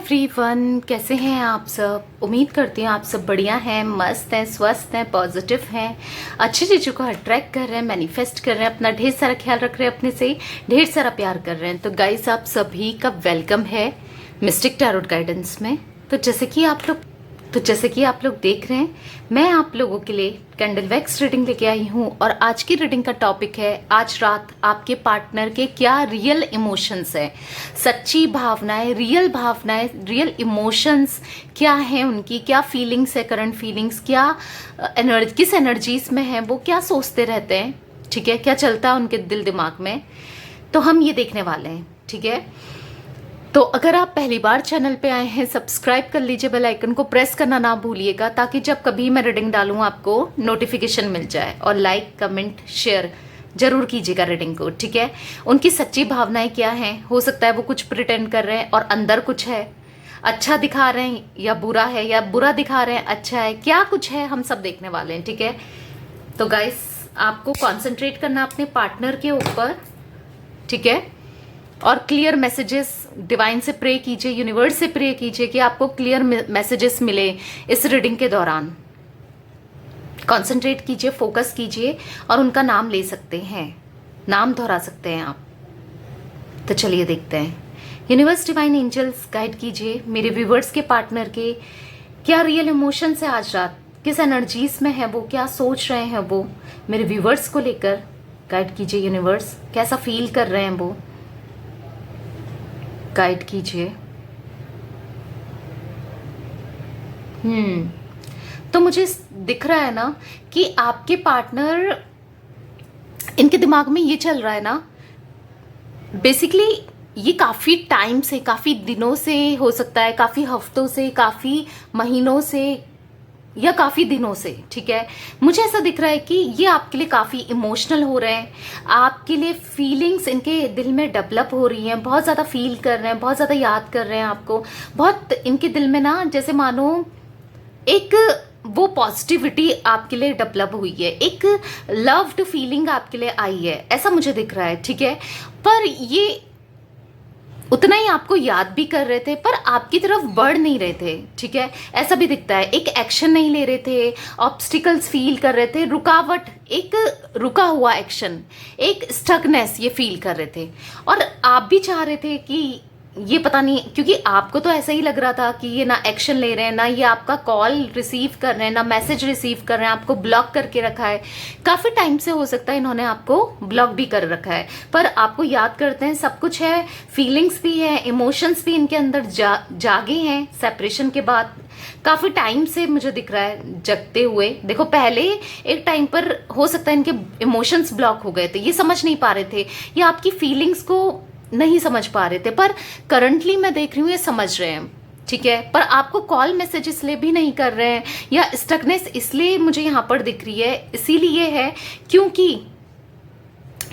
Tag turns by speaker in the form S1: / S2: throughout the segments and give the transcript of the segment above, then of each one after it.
S1: Everyone, कैसे हैं आप सब। उम्मीद करती हूँ आप सब बढ़िया हैं, मस्त हैं, स्वस्थ हैं, पॉजिटिव हैं, अच्छी चीज़ों को अट्रैक्ट कर रहे हैं, मैनिफेस्ट कर रहे हैं, अपना ढेर सारा ख्याल रख रहे हैं, अपने से ढेर सारा प्यार कर रहे हैं। तो गाइस, आप सभी का वेलकम है मिस्टिक टैरोट गाइडेंस में। तो जैसे कि आप लोग देख रहे हैं, मैं आप लोगों के लिए कैंडल वैक्स रीडिंग लेके आई हूँ। और आज की रीडिंग का टॉपिक है, आज रात आपके पार्टनर के क्या रियल इमोशंस है, सच्ची भावनाएं, रियल इमोशंस क्या हैं, उनकी क्या फीलिंग्स है, करंट फीलिंग्स क्या, किस एनर्जीज में है, वो क्या सोचते रहते हैं, ठीक है, क्या चलता है उनके दिल दिमाग में। तो हम ये देखने वाले हैं, ठीक है। तो अगर आप पहली बार चैनल पे आए हैं, सब्सक्राइब कर लीजिए, बेल आइकन को प्रेस करना ना भूलिएगा, ताकि जब कभी मैं रीडिंग डालूं आपको नोटिफिकेशन मिल जाए। और लाइक, कमेंट, शेयर जरूर कीजिएगा रीडिंग को, ठीक है। उनकी सच्ची भावनाएं क्या हैं, हो सकता है वो कुछ प्रिटेंड कर रहे हैं और अंदर कुछ है, अच्छा दिखा रहे हैं या बुरा है, या बुरा दिखा रहे हैं अच्छा है, क्या कुछ है, हम सब देखने वाले हैं, ठीक है। तो गाइस, आपको कॉन्सेंट्रेट करना अपने पार्टनर के ऊपर, ठीक है। और क्लियर मैसेजेस डिवाइन से प्रे कीजिए, यूनिवर्स से प्रे कीजिए कि आपको क्लियर मैसेजेस मिले इस रीडिंग के दौरान। कंसंट्रेट कीजिए, फोकस कीजिए, और उनका नाम ले सकते हैं, नाम दोहरा सकते हैं आप। तो चलिए देखते हैं, यूनिवर्स, डिवाइन एंजल्स गाइड कीजिए मेरे व्यूवर्स के पार्टनर के क्या रियल इमोशंस है आज रात, किस एनर्जीज में है वो, क्या सोच रहे हैं वो मेरे व्यूवर्स को लेकर। गाइड कीजिए यूनिवर्स, कैसा फील कर रहे हैं वो, गाइड कीजिए। तो मुझे दिख रहा है ना कि आपके पार्टनर, इनके दिमाग में ये चल रहा है ना, बेसिकली ये काफी टाइम से, काफी दिनों से, हो सकता है काफी हफ्तों से, काफी महीनों से, या काफ़ी दिनों से, ठीक है। मुझे ऐसा दिख रहा है कि ये आपके लिए काफ़ी इमोशनल हो रहे हैं, आपके लिए फीलिंग्स इनके दिल में डेवलप हो रही हैं, बहुत ज़्यादा फील कर रहे हैं, बहुत ज़्यादा याद कर रहे हैं आपको, बहुत इनके दिल में ना जैसे मानो एक वो पॉजिटिविटी आपके लिए डेवलप हुई है, एक लव्ड फीलिंग आपके लिए आई है, ऐसा मुझे दिख रहा है, ठीक है। पर ये उतना ही आपको याद भी कर रहे थे, पर आपकी तरफ बढ़ नहीं रहे थे, ठीक है, ऐसा भी दिखता है। एक एक्शन नहीं ले रहे थे, ऑब्स्टिकल्स फील कर रहे थे, रुकावट, एक रुका हुआ एक्शन, एक स्टकनेस ये फील कर रहे थे। और आप भी चाह रहे थे कि ये पता नहीं, क्योंकि आपको तो ऐसा ही लग रहा था कि ये ना एक्शन ले रहे हैं, ना ये आपका कॉल रिसीव कर रहे हैं, ना मैसेज रिसीव कर रहे हैं, आपको ब्लॉक करके रखा है। काफ़ी टाइम से हो सकता है इन्होंने आपको ब्लॉक भी कर रखा है, पर आपको याद करते हैं, सब कुछ है, फीलिंग्स भी है, इमोशंस भी इनके अंदर जागे हैं सेपरेशन के बाद। काफ़ी टाइम से मुझे दिख रहा है जगते हुए। देखो, पहले एक टाइम पर हो सकता है इनके इमोशंस ब्लॉक हो गए थे, ये समझ नहीं पा रहे थे, या आपकी फीलिंग्स को नहीं समझ पा रहे थे, पर करंटली मैं देख रही हूँ ये समझ रहे हैं, ठीक है। पर आपको कॉल मैसेज इसलिए भी नहीं कर रहे हैं, या स्टकनेस इसलिए मुझे यहाँ पर दिख रही है, इसीलिए है क्योंकि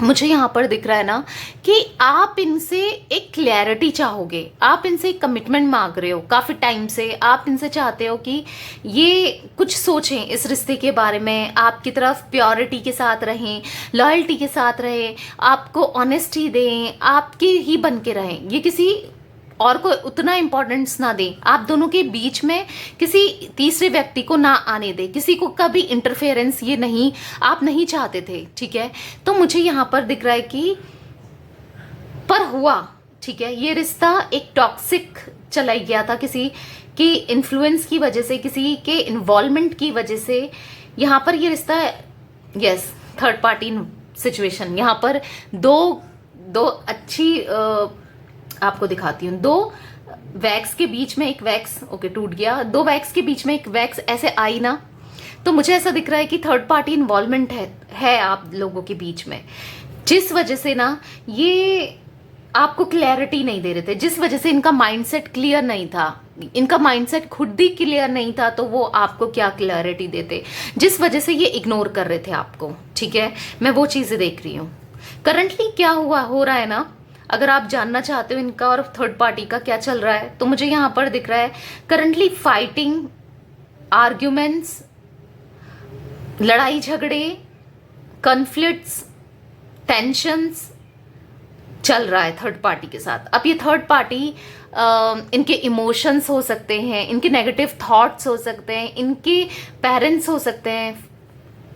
S1: मुझे यहाँ पर दिख रहा है ना कि आप इनसे एक क्लैरिटी चाहोगे, आप इनसे एक कमिटमेंट मांग रहे हो काफ़ी टाइम से, आप इनसे चाहते हो कि ये कुछ सोचें इस रिश्ते के बारे में, आपकी तरफ प्योरिटी के साथ रहें, लॉयल्टी के साथ रहें, आपको ऑनेस्टी दें, आपके ही बन के रहें, ये किसी और को उतना इम्पोर्टेंस ना दें, आप दोनों के बीच में किसी तीसरे व्यक्ति को ना आने दें, किसी को कभी इंटरफेरेंस ये नहीं, आप नहीं चाहते थे, ठीक है। तो मुझे यहाँ पर दिख रहा है कि पर हुआ, ठीक है, ये रिश्ता एक टॉक्सिक चला गया था, किसी की इन्फ्लुएंस की वजह से, किसी के इन्वॉल्वमेंट की वजह से यहाँ पर ये रिश्ता, यस, थर्ड पार्टी सिचुएशन। यहाँ पर दो अच्छी आपको दिखाती हूँ, दो वैक्स के बीच में एक वैक्स, ओके, टूट गया, दो वैक्स के बीच में एक वैक्स ऐसे आई ना, तो मुझे ऐसा दिख रहा है कि थर्ड पार्टी इन्वॉल्वमेंट है आप लोगों के बीच में, जिस वजह से ना ये आपको क्लैरिटी नहीं दे रहे थे, जिस वजह से इनका माइंडसेट क्लियर नहीं था, इनका माइंडसेट खुद ही क्लियर नहीं था, तो वो आपको क्या क्लैरिटी देते, जिस वजह से ये इग्नोर कर रहे थे आपको, ठीक है। मैं वो चीजें देख रही हूँ करंटली क्या हो रहा है ना। अगर आप जानना चाहते हो इनका और थर्ड पार्टी का क्या चल रहा है, तो मुझे यहाँ पर दिख रहा है करंटली फाइटिंग, आर्ग्यूमेंट्स, लड़ाई झगड़े, कॉन्फ्लिक्ट्स, टेंशन्स चल रहा है थर्ड पार्टी के साथ। अब ये थर्ड पार्टी इनके इमोशंस हो सकते हैं, इनके नेगेटिव थॉट्स हो सकते हैं, इनके पेरेंट्स हो सकते हैं,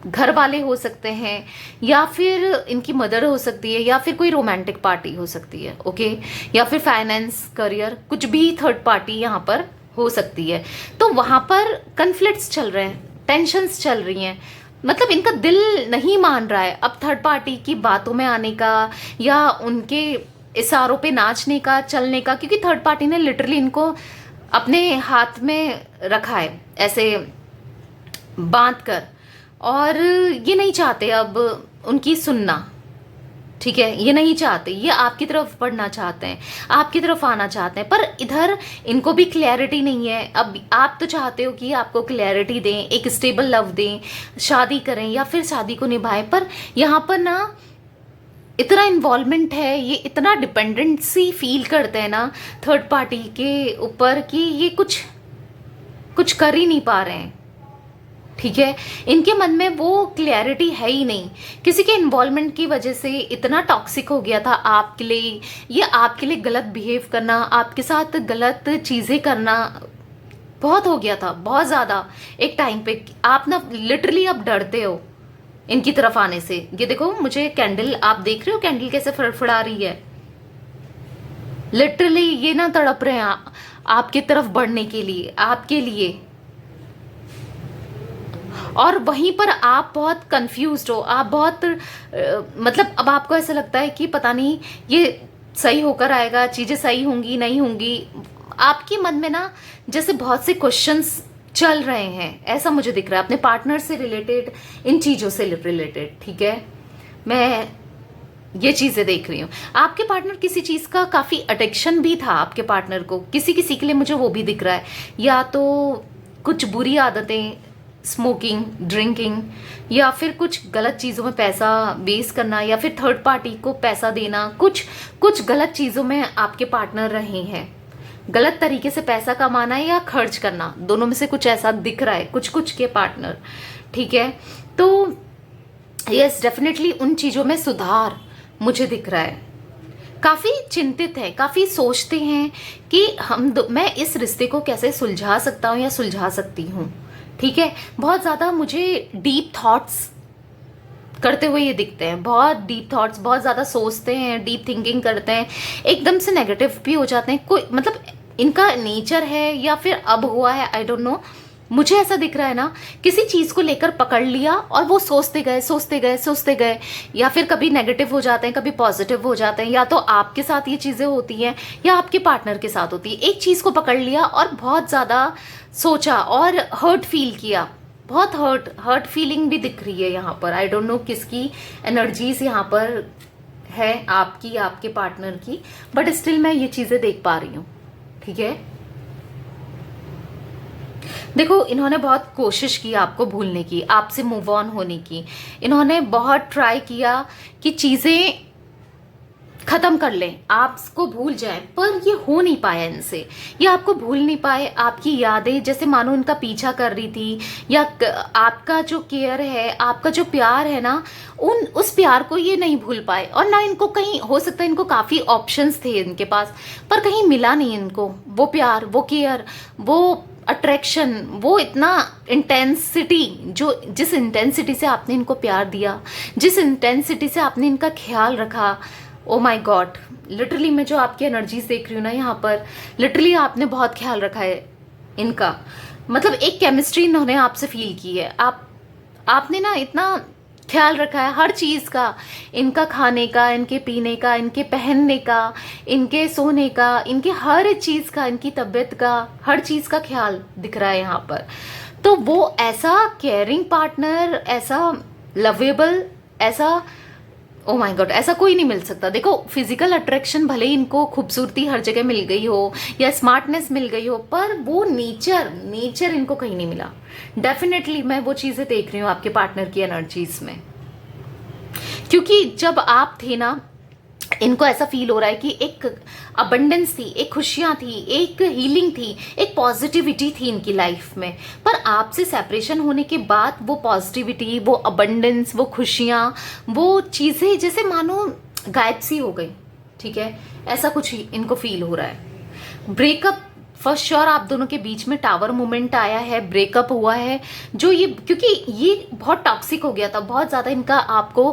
S1: घर वाले हो सकते हैं, या फिर इनकी मदर हो सकती है, या फिर कोई रोमांटिक पार्टी हो सकती है, ओके, या फिर फाइनेंस, करियर, कुछ भी थर्ड पार्टी यहाँ पर हो सकती है। तो वहाँ पर कन्फ्लिक्ट्स चल रहे हैं, टेंशन्स चल रही हैं, मतलब इनका दिल नहीं मान रहा है अब थर्ड पार्टी की बातों में आने का या उनके इशारों पे नाचने का, चलने का, क्योंकि थर्ड पार्टी ने लिटरली इनको अपने हाथ में रखा है ऐसे बांध कर, और ये नहीं चाहते अब उनकी सुनना, ठीक है, ये नहीं चाहते, ये आपकी तरफ बढ़ना चाहते हैं, आपकी तरफ आना चाहते हैं, पर इधर इनको भी क्लैरिटी नहीं है। अब आप तो चाहते हो कि आपको क्लैरिटी दें, एक स्टेबल लव दें, शादी करें या फिर शादी को निभाएं, पर यहाँ पर ना इतना इन्वॉल्वमेंट है, ये इतना डिपेंडेंसी फील करते हैं ना थर्ड पार्टी के ऊपर कि ये कुछ कर ही नहीं पा रहे हैं, ठीक है। इनके मन में वो क्लैरिटी है ही नहीं, किसी के इन्वॉल्वमेंट की वजह से इतना टॉक्सिक हो गया था आपके लिए, ये आपके लिए गलत बिहेव करना, आपके साथ गलत चीज़ें करना बहुत हो गया था, बहुत ज़्यादा। एक टाइम पे आप ना लिटरली आप डरते हो इनकी तरफ आने से। ये देखो मुझे कैंडल, आप देख रहे हो कैंडल कैसे फड़फड़ा रही है, लिटरली ये ना तड़प रहे हैं आपकी तरफ बढ़ने के लिए, आपके लिए, और वहीं पर आप बहुत कंफ्यूज्ड हो, आप बहुत मतलब अब आपको ऐसा लगता है कि पता नहीं ये सही होकर आएगा, चीज़ें सही होंगी नहीं होंगी, आपके मन में ना जैसे बहुत से क्वेश्चंस चल रहे हैं, ऐसा मुझे दिख रहा है अपने पार्टनर से रिलेटेड, इन चीज़ों से रिलेटेड, ठीक है। मैं ये चीज़ें देख रही हूँ। आपके पार्टनर किसी चीज़ का काफ़ी अडिक्शन भी था आपके पार्टनर को, किसी किसी के लिए मुझे वो भी दिख रहा है, या तो कुछ बुरी आदतें, स्मोकिंग, ड्रिंकिंग, या फिर कुछ गलत चीज़ों में पैसा वेस्ट करना, या फिर थर्ड पार्टी को पैसा देना, कुछ गलत चीज़ों में आपके पार्टनर रहे हैं, गलत तरीके से पैसा कमाना या खर्च करना, दोनों में से कुछ ऐसा दिख रहा है कुछ के पार्टनर, ठीक है। तो यस डेफिनेटली उन चीज़ों में सुधार मुझे दिख रहा है, काफ़ी चिंतित है, काफ़ी सोचते हैं कि मैं इस रिश्ते को कैसे सुलझा सकता हूँ या सुलझा सकती हूँ, ठीक है। बहुत ज़्यादा मुझे डीप थॉट्स करते हुए ये दिखते हैं, बहुत डीप थॉट्स, बहुत ज़्यादा सोचते हैं, डीप थिंकिंग करते हैं, एकदम से नेगेटिव भी हो जाते हैं, कोई मतलब इनका नेचर है या फिर अब हुआ है, आई डोंट नो। मुझे ऐसा दिख रहा है ना, किसी चीज़ को लेकर पकड़ लिया और वो सोचते गए, या फिर कभी नेगेटिव हो जाते हैं, कभी पॉजिटिव हो जाते हैं, या तो आपके साथ ये चीज़ें होती हैं या आपके पार्टनर के साथ होती है। एक चीज़ को पकड़ लिया और बहुत ज़्यादा सोचा और हर्ट फील किया, बहुत हर्ट फीलिंग भी दिख रही है यहाँ पर। आई डोंट नो किसकी एनर्जीज यहाँ पर है, आपकी, आपके पार्टनर की, बट स्टिल मैं ये चीज़ें देख पा रही हूँ, ठीक है। देखो इन्होंने बहुत कोशिश की आपको भूलने की, आपसे मूव ऑन होने की, इन्होंने बहुत ट्राई किया कि चीज़ें ख़त्म कर लें, आपको भूल जाएं, पर ये हो नहीं पाया इनसे, ये आपको भूल नहीं पाए। आपकी यादें जैसे मानो इनका पीछा कर रही थी, या आपका जो केयर है, आपका जो प्यार है ना, उस प्यार को ये नहीं भूल पाए। और ना इनको कहीं, हो सकता है इनको काफ़ी ऑप्शंस थे इनके पास, पर कहीं मिला नहीं इनको वो प्यार, वो केयर, वो अट्रैक्शन, वो इतना इंटेंसिटी, जो जिस इंटेंसिटी से आपने इनको प्यार दिया, जिस इंटेंसिटी से आपने इनका ख्याल रखा, ओ माई गॉड, लिटरली मैं जो आपकी एनर्जीज देख रही हूँ ना यहाँ पर, लिटरली आपने बहुत ख्याल रखा है इनका, मतलब एक केमिस्ट्री इन्होंने आपसे फील की है, आपने ना इतना ख्याल रखा है हर चीज़ का, इनका खाने का, इनके पीने का, इनके पहनने का, इनके सोने का, इनके हर चीज़ का, इनकी तबीयत का, हर चीज़ का ख्याल दिख रहा है यहाँ पर। तो वो ऐसा केयरिंग पार्टनर, ऐसा लवेबल, ऐसा ओ माय गॉड, ऐसा कोई नहीं मिल सकता। देखो फिजिकल अट्रैक्शन भले ही इनको खूबसूरती हर जगह मिल गई हो या स्मार्टनेस मिल गई हो, पर वो नेचर इनको कहीं नहीं मिला। डेफिनेटली मैं वो चीज़ें देख रही हूँ आपके पार्टनर की एनर्जीज में, क्योंकि जब आप थे ना, इनको ऐसा फील हो रहा है कि एक अबंडेंस थी, एक खुशियाँ थी, एक हीलिंग थी, एक पॉजिटिविटी थी इनकी लाइफ में, पर आपसे सेपरेशन होने के बाद वो पॉजिटिविटी, वो अबंडेंस, वो खुशियाँ, वो चीज़ें जैसे मानो गायब सी हो गई, ठीक है, ऐसा कुछ इनको फील हो रहा है। ब्रेकअप फर्स्ट श्योर आप दोनों के बीच में टावर मोमेंट आया है, ब्रेकअप हुआ है, जो ये क्योंकि ये बहुत टॉक्सिक हो गया था, बहुत ज़्यादा इनका आपको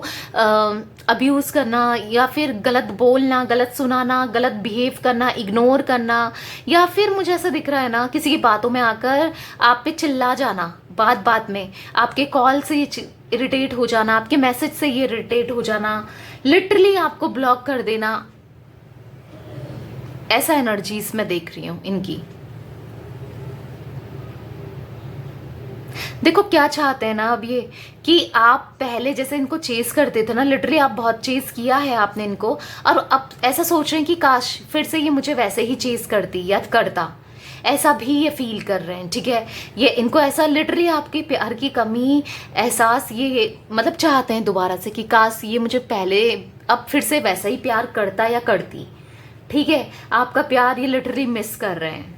S1: अब्यूज़ करना या फिर गलत बोलना, गलत सुनाना, गलत बिहेव करना, इग्नोर करना, या फिर मुझे ऐसा दिख रहा है ना किसी की बातों में आकर आप पे चिल्ला जाना, बात बात में आपके कॉल से इरिटेट हो जाना, आपके मैसेज से ये इरिटेट हो जाना, लिटरली आपको ब्लॉक कर देना, ऐसा एनर्जीज मैं देख रही हूं इनकी। देखो क्या चाहते हैं ना अब ये, कि आप पहले जैसे इनको चेस करते थे ना, लिटरली आप बहुत चेस किया है आपने इनको, और अब ऐसा सोच रहे हैं कि काश फिर से ये मुझे वैसे ही चेस करती या करता, ऐसा भी ये फील कर रहे हैं। ठीक है, ये इनको ऐसा लिटरली आपके प्यार की कमी एहसास ये मतलब चाहते हैं दोबारा से, कि काश ये मुझे पहले अब फिर से वैसा ही प्यार करता या करती। ठीक है, आपका प्यार ये लिटरली मिस कर रहे हैं।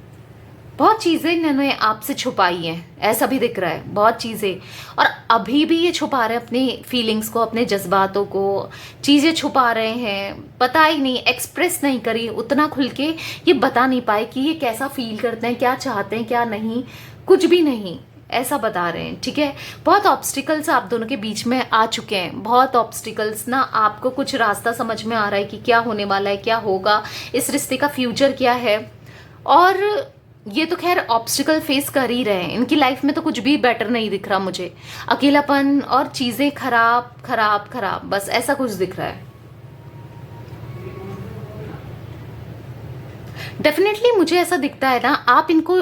S1: बहुत चीज़ें इन्होंने आपसे छुपाई हैं, ऐसा भी दिख रहा है, बहुत चीज़ें, और अभी भी ये छुपा रहे हैं अपनी फीलिंग्स को, अपने जज्बातों को, चीज़ें छुपा रहे हैं, पता ही नहीं, एक्सप्रेस नहीं करी उतना खुल के, ये बता नहीं पाए कि ये कैसा फील करते हैं, क्या चाहते हैं, क्या नहीं, कुछ भी नहीं ऐसा बता रहे हैं। ठीक है, बहुत ऑब्स्टिकल्स आप दोनों के बीच में आ चुके हैं, बहुत ऑब्स्टिकल्स ना, आपको कुछ रास्ता समझ में आ रहा है कि क्या होने वाला है, क्या होगा, इस रिश्ते का फ्यूचर क्या है। और ये तो खैर ऑब्स्टिकल फेस कर ही रहे हैं, इनकी लाइफ में तो कुछ भी बेटर नहीं दिख रहा मुझे, अकेलापन और चीज़ें खराब खराब खराब, बस ऐसा कुछ दिख रहा है। डेफिनेटली मुझे ऐसा दिखता है ना, आप इनको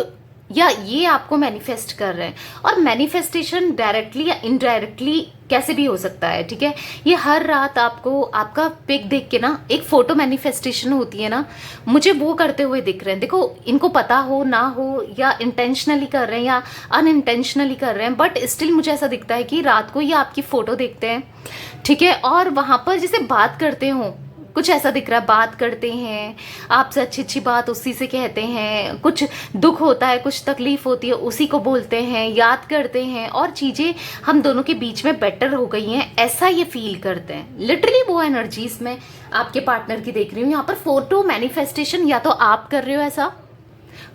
S1: या ये आपको मैनिफेस्ट कर रहे हैं, और मैनिफेस्टेशन डायरेक्टली या इनडायरेक्टली कैसे भी हो सकता है। ठीक है, ये हर रात आपको आपका पिक देख के ना, एक फोटो मैनिफेस्टेशन होती है ना, मुझे वो करते हुए दिख रहे हैं। देखो इनको पता हो ना हो, या इंटेंशनली कर रहे हैं या अनइंटेंशनली कर रहे हैं, बट स्टिल मुझे ऐसा दिखता है कि रात को ये आपकी फोटो देखते हैं। ठीक है, और वहां पर जैसे बात करते हो, कुछ ऐसा दिख रहा है, बात करते हैं आपसे, अच्छी अच्छी बात उसी से कहते हैं, कुछ दुख होता है, कुछ तकलीफ होती है, उसी को बोलते हैं, याद करते हैं, और चीज़ें हम दोनों के बीच में बेटर हो गई हैं, ऐसा ये फील करते हैं। लिटरली वो एनर्जीज में आपके पार्टनर की देख रही हूँ यहाँ पर। फोटो मैनिफेस्टेशन या तो आप कर रहे हो, ऐसा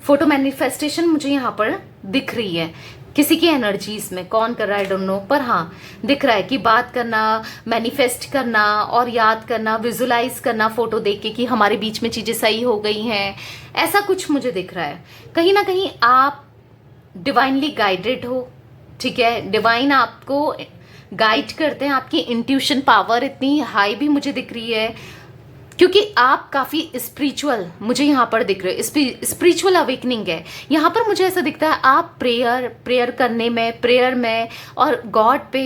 S1: फोटो मैनिफेस्टेशन मुझे यहाँ पर दिख रही है किसी की एनर्जीज में, कौन कर रहा है आई डोंट नो, पर हाँ दिख रहा है कि बात करना, मैनिफेस्ट करना और याद करना, विजुलाइज करना फोटो देख के कि हमारे बीच में चीजें सही हो गई हैं, ऐसा कुछ मुझे दिख रहा है। कहीं ना कहीं आप डिवाइनली गाइडेड हो। ठीक है, डिवाइन आपको गाइड करते हैं, आपकी इंट्यूशन पावर इतनी हाई भी मुझे दिख रही है, क्योंकि आप काफ़ी स्पिरिचुअल मुझे यहाँ पर दिख रहे हो, स्पिरिचुअल अवेकनिंग है यहाँ पर। मुझे ऐसा दिखता है आप प्रेयर करने में, प्रेयर में और गॉड पे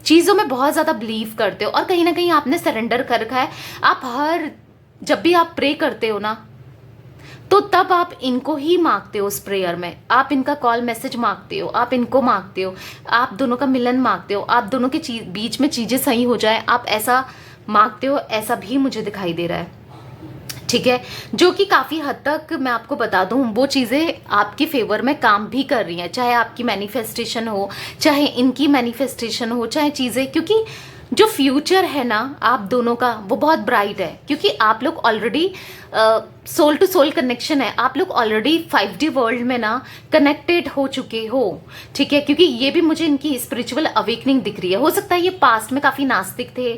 S1: चीज़ों में बहुत ज़्यादा बिलीव करते हो, और कहीं ना कहीं आपने सरेंडर कर रखा है। आप जब भी आप प्रे करते हो ना, तो तब आप इनको ही मांगते हो, उस प्रेयर में आप इनका कॉल मैसेज मांगते हो, आप इनको मांगते हो, आप दोनों का मिलन मांगते हो, आप दोनों के बीच में चीज़ें सही हो जाए, आप ऐसा मांगते हो, ऐसा भी मुझे दिखाई दे रहा है। ठीक है, जो कि काफ़ी हद तक मैं आपको बता दूं, वो चीज़ें आपके फेवर में काम भी कर रही हैं, चाहे आपकी मैनिफेस्टेशन हो, चाहे इनकी मैनिफेस्टेशन हो, चाहे चीज़ें, क्योंकि जो फ्यूचर है ना आप दोनों का वो बहुत ब्राइट है, क्योंकि आप लोग already soul to soul connection है, आप लोग ऑलरेडी 5D वर्ल्ड में ना कनेक्टेड हो चुके हो। ठीक है, क्योंकि ये भी मुझे इनकी स्पिरिचुअल अवेकनिंग दिख रही है। हो सकता है ये पास्ट में काफ़ी नास्तिक थे,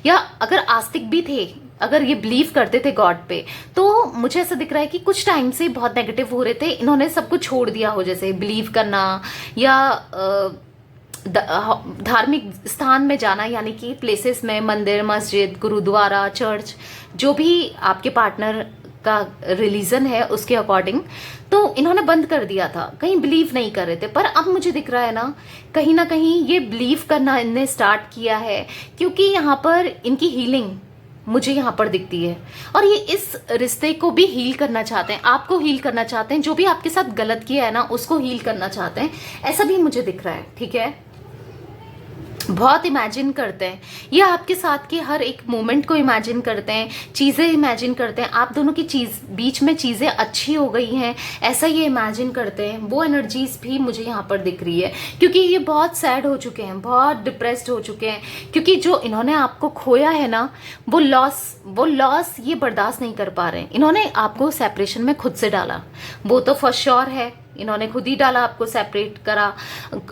S1: या अगर आस्तिक भी थे, अगर ये बिलीव करते थे गॉड पे, तो मुझे ऐसा दिख रहा है कि कुछ टाइम से बहुत नेगेटिव हो रहे थे, इन्होंने सब कुछ छोड़ दिया हो, जैसे बिलीव करना या धार्मिक स्थान में जाना, यानी कि प्लेसेस में, मंदिर, मस्जिद, गुरुद्वारा, चर्च, जो भी आपके पार्टनर का रिलीजन है उसके अकॉर्डिंग, तो इन्होंने बंद कर दिया था, कहीं बिलीव नहीं कर रहे थे। पर अब मुझे दिख रहा है ना कहीं ये बिलीव करना इनने स्टार्ट किया है, क्योंकि यहाँ पर इनकी हीलिंग मुझे यहाँ पर दिखती है, और ये इस रिश्ते को भी हील करना चाहते हैं, आपको हील करना चाहते हैं, जो भी आपके साथ गलत किया है ना उसको हील करना चाहते हैं, ऐसा भी मुझे दिख रहा है। ठीक है, बहुत इमेजिन करते हैं, ये आपके साथ के हर एक मोमेंट को इमेजिन करते हैं, चीज़ें इमेजिन करते हैं, आप दोनों की बीच में चीज़ें अच्छी हो गई हैं, ऐसा ये इमेजिन करते हैं। वो एनर्जीज भी मुझे यहाँ पर दिख रही है, क्योंकि ये बहुत सैड हो चुके हैं, बहुत डिप्रेस्ड हो चुके हैं, क्योंकि जो इन्होंने आपको खोया है ना, वो लॉस ये बर्दाश्त नहीं कर पा रहे हैं। इन्होंने आपको सेपरेशन में खुद से डाला, वो तो फॉर श्योर है, इन्होंने खुद ही डाला, आपको सेपरेट करा,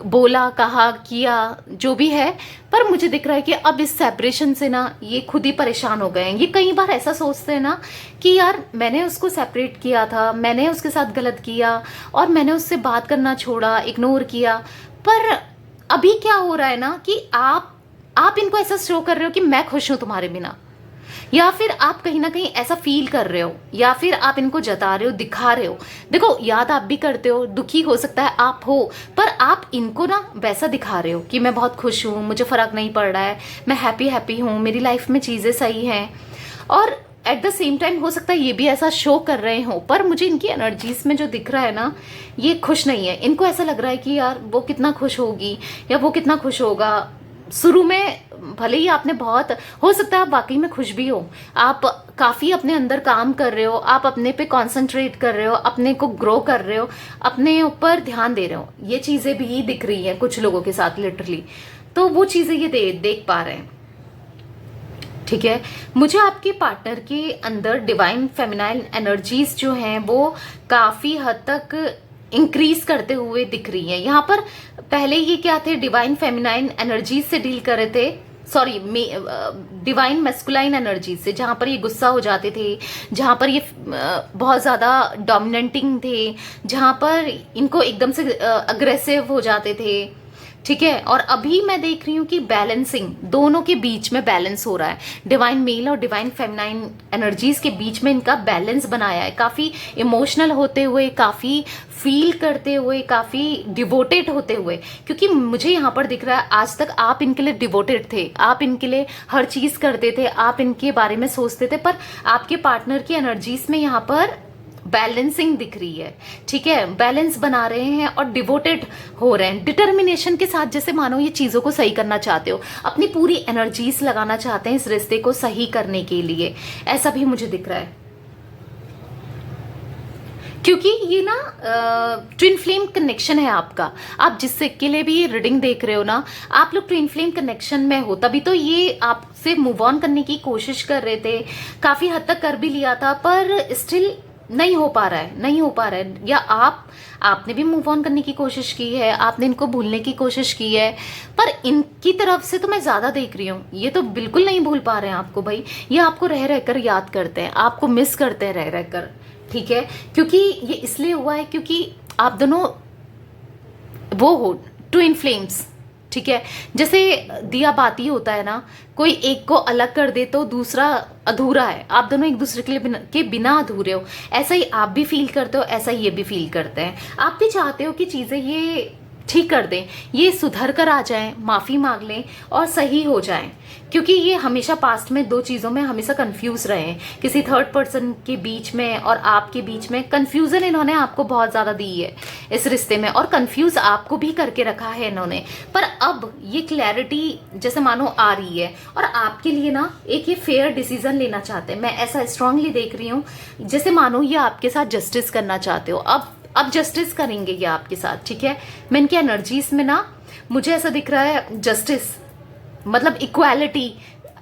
S1: बोला, कहा, किया, जो भी है। पर मुझे दिख रहा है कि अब इस सेपरेशन से ना ये खुद ही परेशान हो गए हैं। ये कई बार ऐसा सोचते हैं ना कि यार मैंने उसको सेपरेट किया था, मैंने उसके साथ गलत किया और मैंने उससे बात करना छोड़ा, इग्नोर किया। पर अभी क्या हो रहा है ना कि आप इनको ऐसा शो कर रहे हो कि मैं खुश हूं तुम्हारे बिना, या फिर आप कहीं ना कहीं ऐसा फील कर रहे हो, या फिर आप इनको जता रहे हो, दिखा रहे हो। देखो, याद आप भी करते हो, दुखी हो सकता है आप हो, पर आप इनको ना वैसा दिखा रहे हो कि मैं बहुत खुश हूँ, मुझे फर्क नहीं पड़ रहा है, मैं हैप्पी हूँ, मेरी लाइफ में चीज़ें सही हैं। और एट द सेम टाइम हो सकता है ये भी ऐसा शो कर रहे हो, पर मुझे इनकी एनर्जीज में जो दिख रहा है ना, ये खुश नहीं है। इनको ऐसा लग रहा है कि यार वो कितना खुश होगी या वो कितना खुश होगा। शुरू में भले ही आपने बहुत, हो सकता है आप वाकई में खुश भी हो, आप काफ़ी अपने अंदर काम कर रहे हो, आप अपने पे कंसंट्रेट कर रहे हो, अपने को ग्रो कर रहे हो, अपने ऊपर ध्यान दे रहे हो, ये चीज़ें भी दिख रही हैं कुछ लोगों के साथ लिटरली। तो वो चीज़ें ये देख पा रहे हैं, ठीक है। मुझे आपके पार्टनर के अंदर डिवाइन फेमिनाइन एनर्जीज जो हैं वो काफ़ी हद तक इंक्रीज करते हुए दिख रही है। यहाँ पर पहले ये क्या थे, डिवाइन फेमिनाइन एनर्जीज से डील कर रहे थे, सॉरी डिवाइन मैस्कुलाइन एनर्जीज से, जहाँ पर ये गुस्सा हो जाते थे, जहाँ पर ये बहुत ज़्यादा डोमिनेटिंग थे, जहाँ पर इनको एकदम से अग्रेसिव हो जाते थे, ठीक है। और अभी मैं देख रही हूँ कि बैलेंसिंग, दोनों के बीच में बैलेंस हो रहा है, डिवाइन मेल और डिवाइन फेमिनाइन एनर्जीज के बीच में इनका बैलेंस बनाया है। काफ़ी इमोशनल होते हुए, काफ़ी फील करते हुए, काफ़ी डिवोटेड होते हुए, क्योंकि मुझे यहाँ पर दिख रहा है आज तक आप इनके लिए डिवोटेड थे, आप इनके लिए हर चीज़ करते थे, आप इनके बारे में सोचते थे, पर आपके पार्टनर की एनर्जीज में यहाँ पर बैलेंसिंग दिख रही है, ठीक है। बैलेंस बना रहे हैं और डिवोटेड हो रहे हैं, डिटर्मिनेशन के साथ, जैसे मानो ये चीज़ों को सही करना चाहते हो, अपनी पूरी एनर्जीज लगाना चाहते हैं इस रिश्ते को सही करने के लिए, ऐसा भी मुझे दिख रहा है। क्योंकि ये ना ट्विन फ्लेम कनेक्शन है आपका, आप जिससे के लिए भी ये रीडिंग देख रहे हो ना, आप लोग ट्विन फ्लेम कनेक्शन में हो, तभी तो ये आपसे मूव ऑन करने की कोशिश कर रहे थे, काफ़ी हद तक कर भी लिया था, पर स्टिल नहीं हो पा रहा है, या आपने भी मूव ऑन करने की कोशिश की है, आपने इनको भूलने की कोशिश की है, पर इनकी तरफ से तो मैं ज़्यादा देख रही हूँ, ये तो बिल्कुल नहीं भूल पा रहे हैं आपको भाई, ये आपको रह रहकर याद करते हैं, आपको मिस करते हैं रह रहकर, ठीक है। क्योंकि ये इसलिए हुआ है क्योंकि आप दोनों वो हो ट्विन फ्लेम्स, ठीक है। जैसे दिया बाती होता है ना, कोई एक को अलग कर दे तो दूसरा अधूरा है, आप दोनों एक दूसरे के बिना अधूरे हो, ऐसा ही आप भी फील करते हो, ऐसा ही ये भी फील करते हैं। आप भी चाहते हो कि चीज़ें ये ठीक कर दें, ये सुधर कर आ जाएं, माफ़ी मांग लें और सही हो जाएं, क्योंकि ये हमेशा पास्ट में दो चीज़ों में हमेशा कंफ्यूज रहे हैं, किसी थर्ड पर्सन के बीच में और आपके बीच में। कंफ्यूजन इन्होंने आपको बहुत ज़्यादा दी है इस रिश्ते में, और कंफ्यूज आपको भी करके रखा है इन्होंने। पर अब ये क्लैरिटी जैसे मानो आ रही है, और आपके लिए ना एक ये फेयर डिसीजन लेना चाहते हैं, मैं ऐसा स्ट्रांगली देख रही हूँ, जैसे मानो ये आपके साथ जस्टिस करना चाहते हो। अब जस्टिस करेंगे ये आपके साथ, ठीक है। मैं इनकी एनर्जीज में ना मुझे ऐसा दिख रहा है जस्टिस, मतलब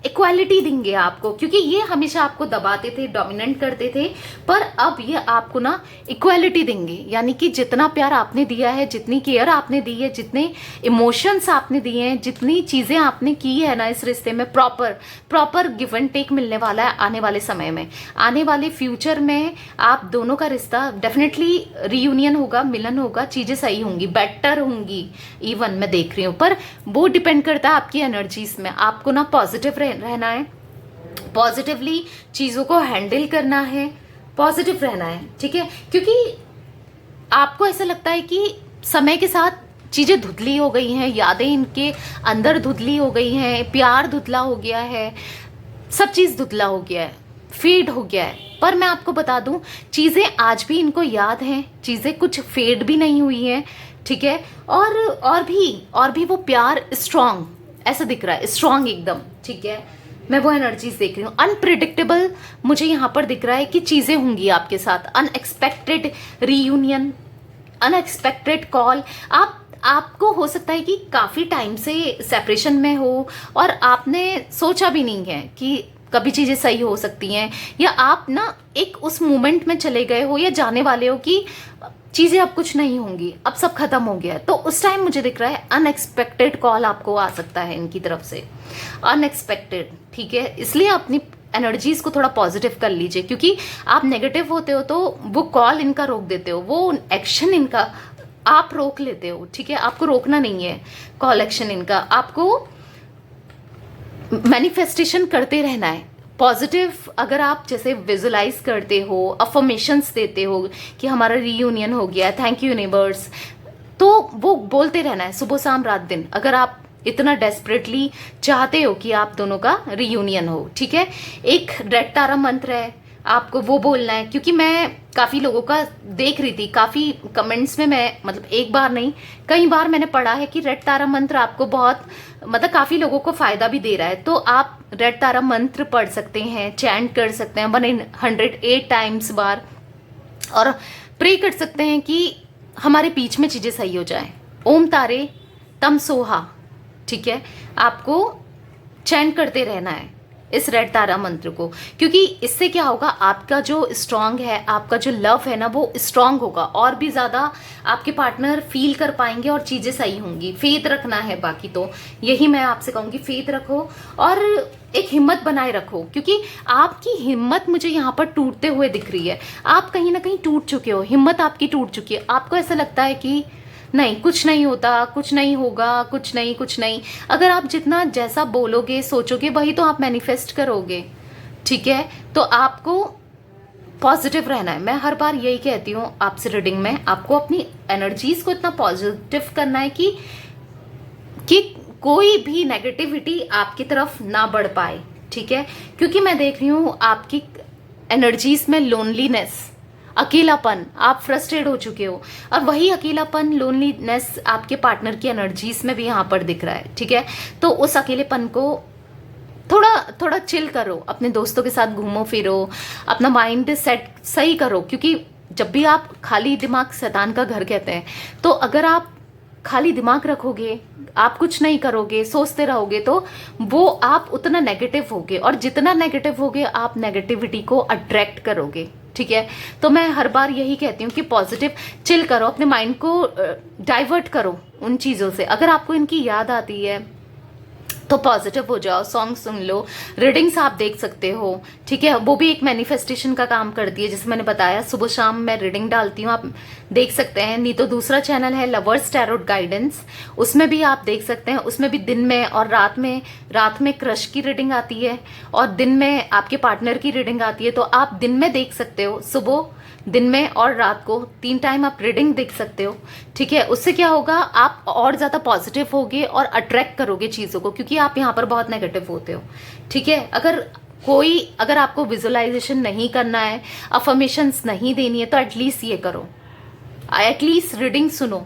S1: इक्वालिटी देंगे आपको, क्योंकि ये हमेशा आपको दबाते थे, डोमिनेट करते थे, पर अब ये आपको ना इक्वालिटी देंगे। यानी कि जितना प्यार आपने दिया है, जितनी केयर आपने दी है, जितने इमोशंस आपने दिए हैं, जितनी चीज़ें आपने की है ना इस रिश्ते में, प्रॉपर गिव एंड टेक मिलने वाला है आने वाले समय में, आने वाले फ्यूचर में आप दोनों का रिश्ता डेफिनेटली रीयूनियन होगा, मिलन होगा, चीज़ें सही होंगी, बेटर होंगी इवन, मैं देख रही हूँ। पर वो डिपेंड करता है आपकी एनर्जीज में, आपको ना पॉजिटिव रहना है, पॉजिटिवली चीज़ों को हैंडल करना है, पॉजिटिव रहना है, ठीक है। क्योंकि आपको ऐसा लगता है कि समय के साथ चीज़ें धुंधली हो गई हैं, यादें इनके अंदर धुंधली हो गई हैं, प्यार धुंधला हो गया है, सब चीज़ धुंधला हो गया है, फेड हो गया है। पर मैं आपको बता दूं, चीज़ें आज भी इनको याद हैं, चीज़ें कुछ फेड भी नहीं हुई हैं, ठीक है। और भी वो प्यार स्ट्रांग ऐसा दिख रहा है, स्ट्रांग एकदम, ठीक है। मैं वो एनर्जीज देख रही हूँ। अनप्रिडिक्टेबल मुझे यहाँ पर दिख रहा है कि चीज़ें होंगी आपके साथ, अनएक्सपेक्टेड रीयूनियन, अनएक्सपेक्टेड कॉल। आपको हो सकता है कि काफ़ी टाइम से सेपरेशन में हो और आपने सोचा भी नहीं है कि कभी चीज़ें सही हो सकती हैं, या आप ना एक उस मोमेंट में चले गए हो या जाने वाले हो कि चीज़ें अब कुछ नहीं होंगी, अब सब खत्म हो गया है। तो उस टाइम मुझे दिख रहा है अनएक्सपेक्टेड कॉल आपको आ सकता है इनकी तरफ से, अनएक्सपेक्टेड, ठीक है। इसलिए अपनी एनर्जीज को थोड़ा पॉजिटिव कर लीजिए, क्योंकि आप नेगेटिव होते हो तो वो कॉल इनका रोक देते हो, वो एक्शन इनका आप रोक लेते हो, ठीक है। आपको रोकना नहीं है कॉल एक्शन इनका, आपको मैनिफेस्टेशन करते रहना है पॉजिटिव। अगर आप जैसे विजुलाइज करते हो, अफर्मेशंस देते हो कि हमारा रीयूनियन हो गया, थैंक यू यूनिवर्स, तो वो बोलते रहना है सुबह शाम रात दिन, अगर आप इतना डेस्परेटली चाहते हो कि आप दोनों का रीयूनियन हो, ठीक है। एक रेड तारा मंत्र है, आपको वो बोलना है, क्योंकि मैं काफ़ी लोगों का देख रही थी, काफ़ी कमेंट्स में, मैं मतलब एक बार नहीं कई बार मैंने पढ़ा है कि रेड तारा मंत्र आपको बहुत मतलब काफ़ी लोगों को फ़ायदा भी दे रहा है। तो आप रेड तारा मंत्र पढ़ सकते हैं, चैंट कर सकते हैं 108 टाइम्स बार, और प्रे कर सकते हैं कि हमारे बीच में चीज़ें सही हो जाए। ओम तारे तम सोहा, ठीक है। आपको चैंट करते रहना है इस रेड तारा मंत्र को, क्योंकि इससे क्या होगा, आपका जो स्ट्रांग है, आपका जो लव है ना, वो स्ट्रांग होगा और भी ज़्यादा आपके पार्टनर फील कर पाएंगे और चीज़ें सही होंगी। फेथ रखना है, बाकी तो यही मैं आपसे कहूँगी, फेथ रखो और एक हिम्मत बनाए रखो, क्योंकि आपकी हिम्मत मुझे यहाँ पर टूटते हुए दिख रही है। आप कहीं ना कहीं टूट चुके हो, हिम्मत आपकी टूट चुकी है। आपको ऐसा लगता है कि नहीं, कुछ नहीं होता, कुछ नहीं होगा, कुछ नहीं। अगर आप जितना जैसा बोलोगे सोचोगे वही तो आप मैनिफेस्ट करोगे, ठीक है। तो आपको पॉजिटिव रहना है। मैं हर बार यही कहती हूँ आपसे रीडिंग में, आपको अपनी एनर्जीज को इतना पॉजिटिव करना है कि कोई भी नेगेटिविटी आपकी तरफ ना बढ़ पाए, ठीक है। क्योंकि मैं देख रही हूँ आपकी एनर्जीज में लोनलीनेस, अकेलापन, आप फ्रस्ट्रेट हो चुके हो, और वही अकेलापन, लोनलीनेस आपके पार्टनर की एनर्जीज में भी यहाँ पर दिख रहा है, ठीक है। तो उस अकेलेपन को थोड़ा चिल करो, अपने दोस्तों के साथ घूमो फिरो, अपना माइंड सेट सही करो, क्योंकि जब भी आप खाली दिमाग शैतान का घर कहते हैं, तो अगर आप खाली दिमाग रखोगे, आप कुछ नहीं करोगे, सोचते रहोगे, तो वो आप उतना नेगेटिव होगे, और जितना नेगेटिव होगे आप नेगेटिविटी को अट्रैक्ट करोगे, ठीक है। तो मैं हर बार यही कहती हूँ कि पॉजिटिव चिल करो, अपने माइंड को डाइवर्ट करो उन चीज़ों से। अगर आपको इनकी याद आती है तो पॉजिटिव हो जाओ, सॉन्ग सुन लो, रीडिंग्स आप देख सकते हो, ठीक है। वो भी एक मैनिफेस्टेशन का काम करती है, जैसे मैंने बताया सुबह शाम मैं रीडिंग डालती हूँ, आप देख सकते हैं। नहीं तो दूसरा चैनल है लवर्स टैरोट गाइडेंस, उसमें भी आप देख सकते हैं। उसमें भी दिन में और रात में क्रश की रीडिंग आती है और दिन में आपके पार्टनर की रीडिंग आती है। तो आप दिन में देख सकते हो, सुबह, दिन में और रात को 3 टाइम आप रीडिंग देख सकते हो, ठीक है। उससे क्या होगा, आप और ज़्यादा पॉजिटिव होगे और अट्रैक्ट करोगे चीज़ों को, क्योंकि आप यहाँ पर बहुत नेगेटिव होते हो, ठीक है। अगर आपको विजुअलाइजेशन नहीं करना है, अफर्मेशंस नहीं देनी है, तो एटलीस्ट ये करो, एटलीस्ट रीडिंग सुनो,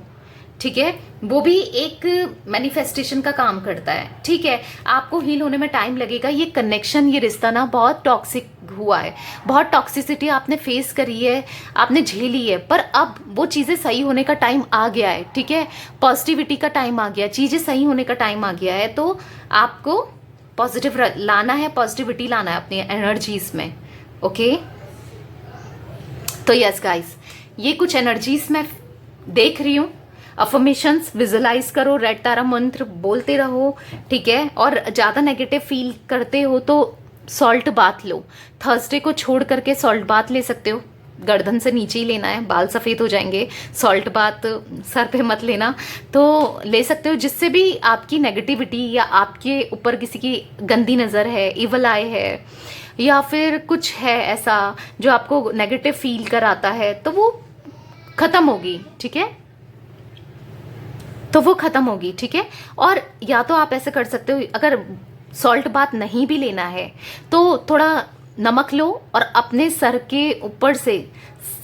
S1: ठीक है। वो भी एक मैनिफेस्टेशन का काम करता है, ठीक है। आपको हील होने में टाइम लगेगा। ये कनेक्शन, ये रिश्ता ना बहुत टॉक्सिक हुआ है, बहुत टॉक्सिसिटी आपने फेस करी है, आपने झेली है, पर अब वो चीज़ें सही होने का टाइम आ गया है, ठीक है। पॉजिटिविटी का टाइम आ गया, चीज़ें सही होने का टाइम आ गया है। तो आपको पॉजिटिव लाना है, पॉजिटिविटी लाना है अपनी एनर्जीज में, ओके। तो यस गाइस, ये कुछ एनर्जीज मैं देख रही हूँ। अफर्मेशंस विजुलाइज करो, रेड तारा मंत्र बोलते रहो, ठीक है। और ज़्यादा नेगेटिव फील करते हो तो सॉल्ट बाथ लो, थर्सडे को छोड़ करके सॉल्ट बाथ ले सकते हो, गर्दन से नीचे ही लेना है, बाल सफ़ेद हो जाएंगे। सॉल्ट बाथ सर पे मत लेना, तो ले सकते हो, जिससे भी आपकी नेगेटिविटी या आपके ऊपर किसी की गंदी नज़र है, इवल आई है, या फिर कुछ है ऐसा जो आपको नेगेटिव फील कराता है, तो वो ख़त्म होगी, ठीक है। तो वो ख़त्म होगी, ठीक है। और या तो आप ऐसे कर सकते हो, अगर सॉल्ट बाथ नहीं भी लेना है तो थोड़ा नमक लो और अपने सर के ऊपर से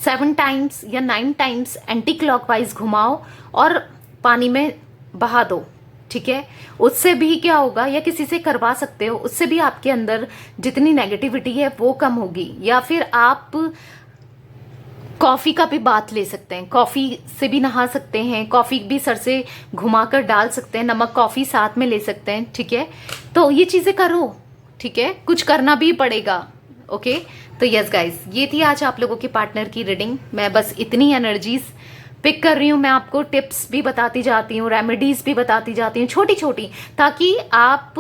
S1: 7 टाइम्स या 9 टाइम्स एंटी क्लॉकवाइज घुमाओ और पानी में बहा दो, ठीक है। उससे भी क्या होगा, या किसी से करवा सकते हो, उससे भी आपके अंदर जितनी नेगेटिविटी है वो कम होगी। या फिर आप कॉफ़ी का भी बात ले सकते हैं, कॉफ़ी से भी नहा सकते हैं, कॉफ़ी भी सर से घुमाकर डाल सकते हैं, नमक कॉफ़ी साथ में ले सकते हैं, ठीक है। तो ये चीज़ें करो, ठीक है, कुछ करना भी पड़ेगा। ओके, तो यस गाइस, ये थी आज आप लोगों के पार्टनर की रीडिंग। मैं बस इतनी एनर्जीज पिक कर रही हूँ, मैं आपको टिप्स भी बताती जाती हूँ, रेमेडीज भी बताती जाती हूँ छोटी छोटी, ताकि आप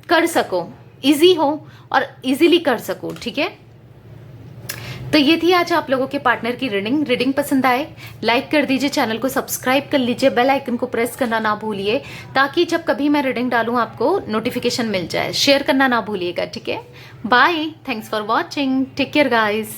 S1: कर सको, इजी हो और इजीली कर सको, ठीक है। तो ये थी आज आप लोगों के पार्टनर की रीडिंग पसंद आए लाइक कर दीजिए, चैनल को सब्सक्राइब कर लीजिए, बेल आइकन को प्रेस करना ना भूलिए, ताकि जब कभी मैं रीडिंग डालूं आपको नोटिफिकेशन मिल जाए। शेयर करना ना भूलिएगा, ठीक है। Bye, thanks for watching, take care guys.